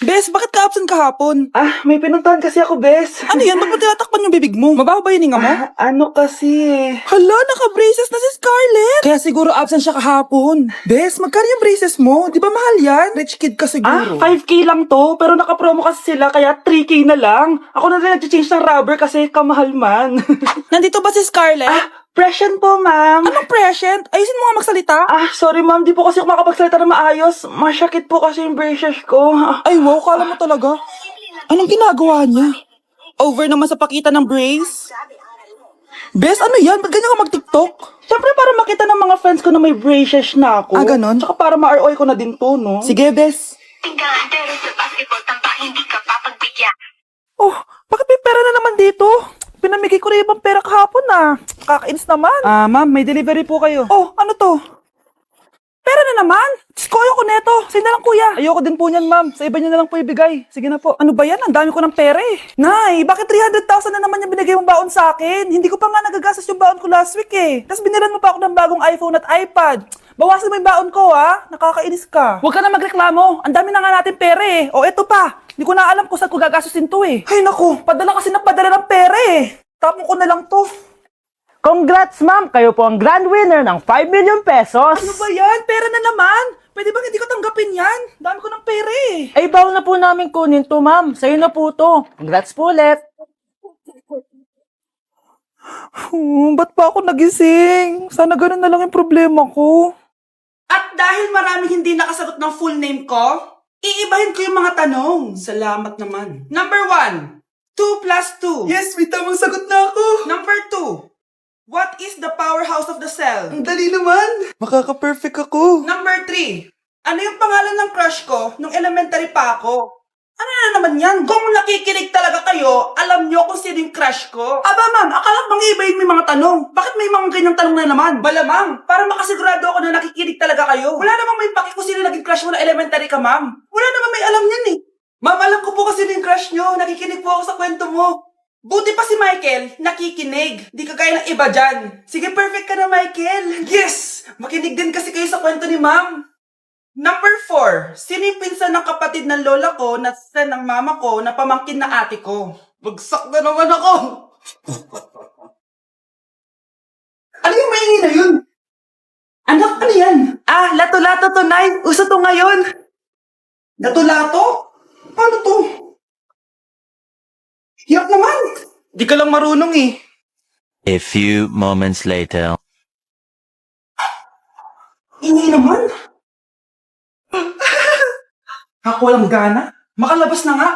Bes, bakit ka absent kahapon? May pinuntahan kasi ako, Bes. Ano yan? Ba't mo tinatakpan yung bibig mo? Mabaho ba yung hininga mo? Ano kasi? Hala, naka-braces na si Scarlett! Kaya siguro absent siya kahapon. Bes, magkano yung braces mo? Di ba mahal yan? Rich kid ka siguro. 5K lang to, pero naka-promo kasi sila, kaya 3K na lang. Ako na rin nag-change ng rubber kasi kamahal man. Nandito ba si Scarlett? Present po, ma'am. Anong present? Ayusin mo nga magsalita. Sorry, ma'am. Di po kasi ako makapagsalita na maayos. Masyakit po kasi yung braces ko. Ay, wow, kala mo talaga. Anong ginagawa niya? Over naman sa pakita ng brace? Bes, ano yan? Ba't ganyan ka mag-tiktok? Siyempre, para makita ng mga friends ko na may braces na ako. Ganon? Tsaka para ma-ROI ko na din to, no? Sige, Bes. Tingnan, pero sa basketball, tamba hindi ka papagbigyan. Oh, bakit may pera na naman dito? Pinamigay ko na ibang pera kahapon Kakainis naman. Ma'am, may delivery po kayo. Oh, ano to? Pera na naman? Diyos ko, ayoko neto. Sa'yo na lang, kuya. Ayoko din po niyan, ma'am. Sa iba niyo na lang po ibigay. Sige na po. Ano ba yan? Ang dami ko ng pera eh. Nay, bakit 300,000 na naman yung binigay mong baon sa akin? Hindi ko pa nga nagagastos yung baon ko last week eh. Tapos binilan mo pa ako ng bagong iPhone at iPad. Bawasan mo yung baon ko Nakakainis ka. Huwag ka na magreklamo. Ang dami na nga natin pera eh. O eto pa. Hindi ko na alam kung saan ko gagastusin to eh. Ay naku, padala kasi ng padala ng pera eh. Tapon ko na lang to. Congrats, ma'am! Kayo po ang grand winner ng 5 million pesos! Ano ba yan? Pera na naman. Pwede bang hindi ko tanggapin yan? Dami ko ng pera eh. Ay, bawal na po namin kunin to, ma'am. Sa'yo na po to. Congrats po ulit. Ba't pa ako nagising? Sana ganun na lang yung problema ko. At dahil maraming hindi nakasagot ng full name ko, iibahin ko yung mga tanong. Salamat naman. Number 1, 2 plus 2. Yes, may tamang sagot na ako. Number 2, what is the powerhouse of the cell? Ang dali naman. Makaka-perfect ako. Number 3, ano yung pangalan ng crush ko nung elementary pa ako? Ano na naman yan? Kung nakikinig talaga kayo, alam nyo kung sino yung crush ko. Aba ma'am, akala bang ibayin mo yung mga tanong? Bakit may mga ganyang tanong na naman? Malamang, para makasigurado ako na nakikinig talaga kayo. Wala namang may paki kung sino naging crush mo na elementary ka ma'am. Wala namang may alam yan eh. Ma'am, alam ko po kasi yung crush nyo. Nakikinig po ako sa kwento mo. Buti pa si Michael, nakikinig. Di kagaya ng iba dyan. Sige, perfect ka na, Michael. Yes! Makinig din kasi kayo sa kwento ni ma'am. Number 4, sino yung pinsan ng kapatid ng lola ko na sa ng mama ko na pamangkin na ate ko? Bagsak na naman ako! Ano yung maingin na yun? Anak, ano yan? Lato-lato to, Nay. Uso to ngayon. Lato-lato? Ano to? Hirap naman. Di ka lang marunong eh. A few moments later. Ingay naman. Ako walang gana. Makalabas na nga.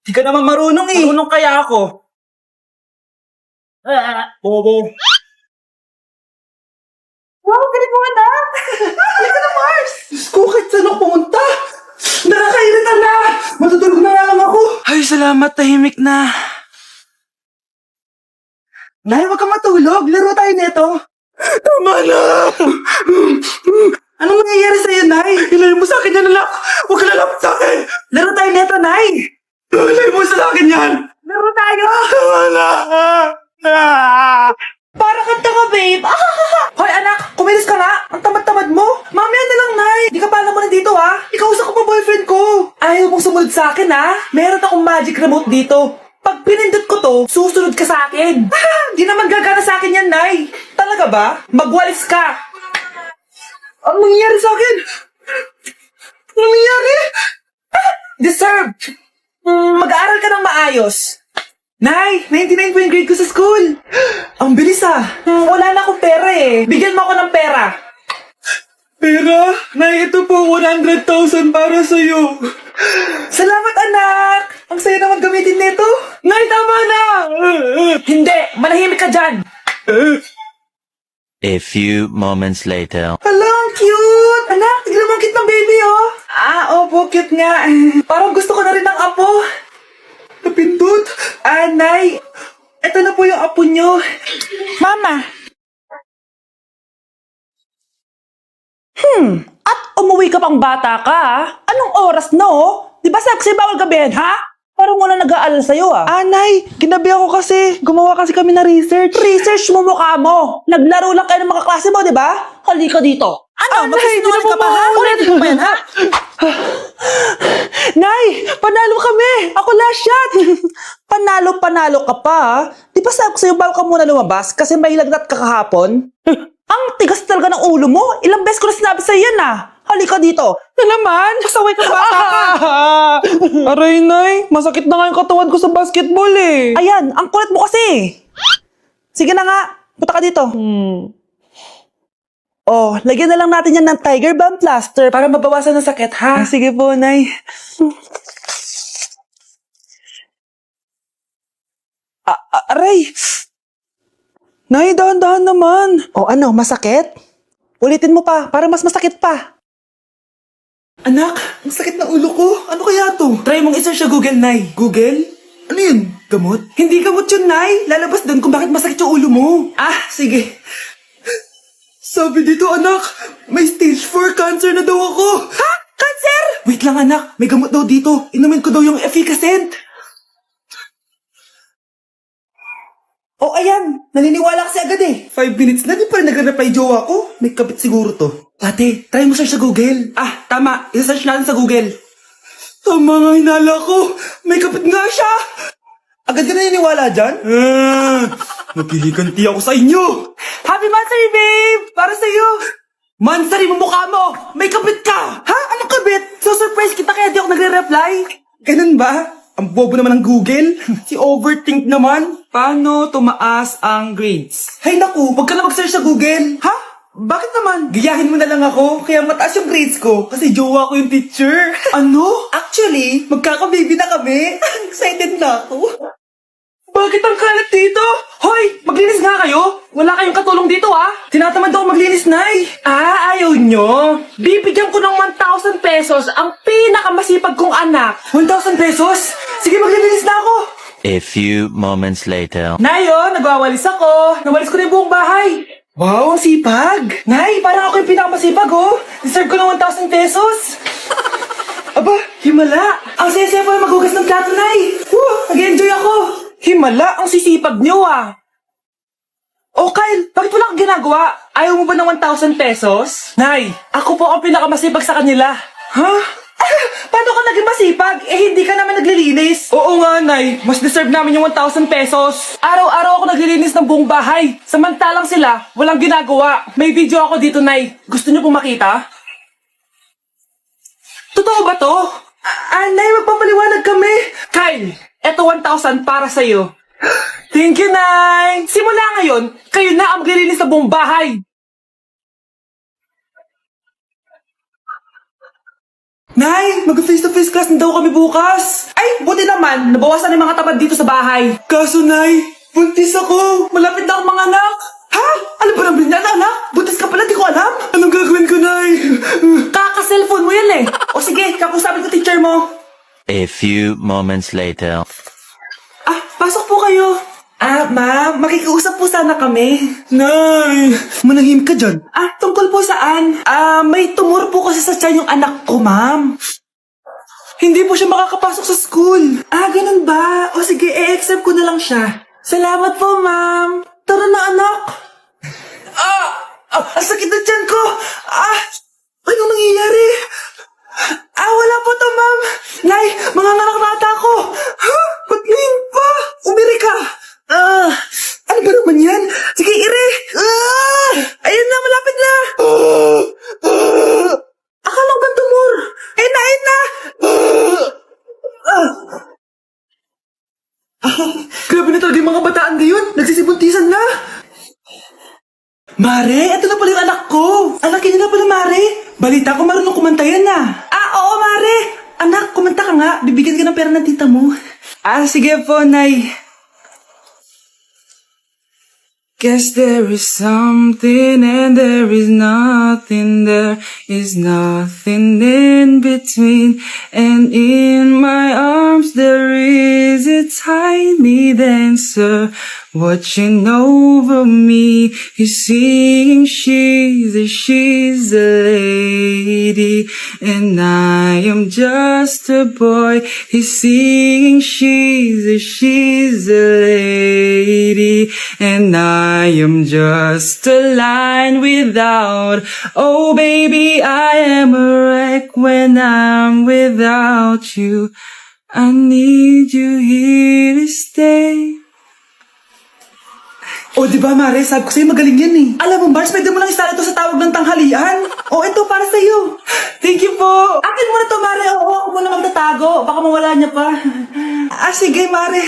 Di ka naman marunong eh. Marunong kaya ako. Bobo. Wow, galing mo na. Halika na, Mars. Diyos ko, kahit saan ako pumunta. Nakakairita na. Matutulog na lang ako. Ay, salamat. Tahimik na. Nay, wag ka matulog. Laro tayo nito. Tama na. Anong nangyayari sa'yo, Nay? Ilayo mo sa akin yan, anak. Huwag ka lalapit sa akin. Laro tayo neto, Nay. Ilayo mo sa akin yan. Laro tayo. Wala. Para kang tanga, babe. Hoy, anak. Kumilis ka nga. Ang tamad-tamad mo. Mamaya na lang, Nay. Di ka pala mo nandito, ha? Ikausap ko pa boyfriend ko. Ayaw mong sumunod sa akin, ha? Meron akong magic remote dito. Pag pinindot ko to, susunod ka sa akin. Di naman gagana sa akin yan, Nay. Talaga ba? Magwalis ka. Ano nangyayari sa akin? Ano nangyayari? Deserve! Mag-aaral ka ng maayos. Nay, 99 po yung grade ko sa school. Ang bilis wala na akong pera eh. Bigyan mo ako ng pera. Pera? Nay, ito po 100,000 para sa'yo. Salamat, anak. Ang saya naman gamitin nito. Nay, tama na. Hindi, manahimik ka dyan. A few moments later. Hala, ang cute! Anak, tignan mo ang cute ng baby, oh! Opo, cute nga. Parang gusto ko na rin ng apo. Napindot. Nay, eto na po yung apo nyo. Mama. At umuwi ka pang bata ka, Anong oras na, Di ba sabi kasi bawal gabihin, ha? Parang wala nag-aalala sa'yo, Nay, ginabi ako kasi. Gumawa kasi kami na research. Research mo mukha mo. Naglaro lang kayo ng mga klase mo, di ba? Halika dito. Ano? Magsisinungaling ka pa, ha? Ulitin mo pa yan, ha? Nay! Panalo kami! Ako last shot! Panalo ka pa, ha? Di ba sabi ko sa'yo bago ka muna lumabas kasi may lagnat ka kahapon? Ang tigas talaga ng ulo mo. Ilang beses ko na sinabi sa'yo yan, ah. Halika dito. Na naman! Kasaway ka bata ka! Aray, Nay! Masakit na nga yung katawan ko sa basketball eh! Ayan, ang kulit mo kasi. Sige na nga, punta ka dito. Oh, lagyan na lang natin yan ng Tiger Balm plaster para mabawasan ng sakit, ha? Sige po, Nay. Aray! Nay, dahan-dahan naman! O ano, masakit? Ulitin mo pa, para mas masakit pa. Anak, ang sakit na ulo ko. Ano kaya to? Try mong i-search sa Google, Nay. Google? Ano yun? Gamot? Hindi gamot yun, Nay. Lalabas doon kung bakit masakit yung ulo mo. Ah, sige. Sabi dito, anak, may stage 4 cancer na daw ako. Ha? Cancer? Wait lang, anak. May gamot daw dito. Inumin ko daw yung efficacent. Oh, ayan, naniniwala kasi agad eh. 5 minutes na, di pa rin nagre-reply jowa ko. May kabit siguro to. Ate, try mo search sa Google. Ah, tama. I-search natin sa Google. Tama nga hinala ko. May kapit nga siya. Agad ka naniniwala dyan? Napiliganti ako sa inyo. Happy Mansari, babe! Para sa'yo. Mansari mo mukha mo. May kapit ka. Ha? Anong kabit? So surprise kita kaya di ako nagre-reply. Ganun ba? Ang bobo naman ng Google. Si overthink naman. Paano tumaas ang grades? Hay naku, wag ka na mag-search sa Google. Ha? Bakit naman? Gayahin mo na lang ako, kaya mataas yung grades ko. Kasi jowa ko yung teacher. Ano? Actually, magkaka-baby na kami. Excited na ako. Bakit ang kalat dito? Hoy, maglinis nga kayo. Wala kayong katulong dito, ah. Tinatamad ako maglinis, Nay. Ah, ayaw nyo. Bibigyan ko ng 1,000 pesos ang pinakamasipag kong anak. 1,000 pesos? Sige, maglilinis na ako. A few moments later. Nay, oh, nagwawalis ako. Nawalis ko na yung buong bahay. Wow, ang sipag. Nay, parang ako yung pinakamasipag, oh. Deserve ko ng 1,000 pesos. Aba, himala. Ang saya-saya pa maghugas ng plato, Nay. Nag-enjoy ako. Himala, ang sisipag niyo, ah. Oh, Kyle, bakit wala kang ginagawa? Ayaw mo ba ng 1,000 pesos? Nay, ako po ang pinakamasipag sa kanila. Ha? Paano ka naging masipag? Eh, hindi ka naman naglilinis. Oo nga, Nay. Mas deserve namin yung 1,000 pesos. Araw-araw ako naglilinis ng buong bahay. Samantalang sila, walang ginagawa. May video ako dito, Nay. Gusto niyo pong makita? Totoo ba to? Nay, magpapaliwanag kami. Kyle, eto 1,000 para sa'yo. Thank you, Nay. Simula ngayon, kayo na ang maglilinis ng buong bahay. Nay, mag-face-to-face class na daw kami bukas. Ay, buti naman, nabawasan yung mga tamad dito sa bahay. Kaso, Nay, buntis ako. Malapit na akong mga anak. Ha? Ano ba naman yan, anak? Buntis ka pala, di ko alam. Anong gagawin ko, Nay? Kaka-cellphone mo yan eh. O sige, kakusapin ko teacher mo. A few moments later. Ah, pasok po kayo. Ma'am, makikiusap po sana kami. Nay, manahim ka dyan. Tungkol po saan? May tumor po kasi sa tiyan yung anak ko, ma'am. Hindi po siya makakapasok sa school. Ganun ba? O sige, i-accept ko na lang siya. Salamat po, ma'am. Tara na, anak. Ang sakit na tiyan ko. Anong nangyayari? Wala po to, ma'am. Nay, mga nganak na ata ako. Ba't ngayon pa? Umiri ka. Ano ba naman yan? Sige, ire. Ayun na, malapit na. Akala ko ba tumor? Ayun na. Grabe na talaga yung mga bataan ngayon. Nagsisibuntisan na. Mare, ito na pala yung anak ko. Anak niya na pala, Mare. Balita ko marunong kumanta yan na. Oo, Mare. Anak, kumanta ka nga. Bibigyan ka ng pera ng tita mo. Sige po, Nay. Guess there is something and there is nothing. There is nothing in between. And in my arms there is a tiny dancer Watching over me, he's singing she's a lady, and I am just a boy. He's singing she's a lady, and I am just a line without. Oh baby, I am a wreck when I'm without you. I need you here to stay. Oh, di ba, Mare? Sabi ko sa'yo, magaling yan eh. Alam mo, Mars, pwede mo lang istala ito sa tawag ng tanghalian. Oh, ito, para sa'yo. Thank you po. Akin mo na to, Mare. Oo, ako muna magtatago. Baka mawala niya pa. Sige, Mare.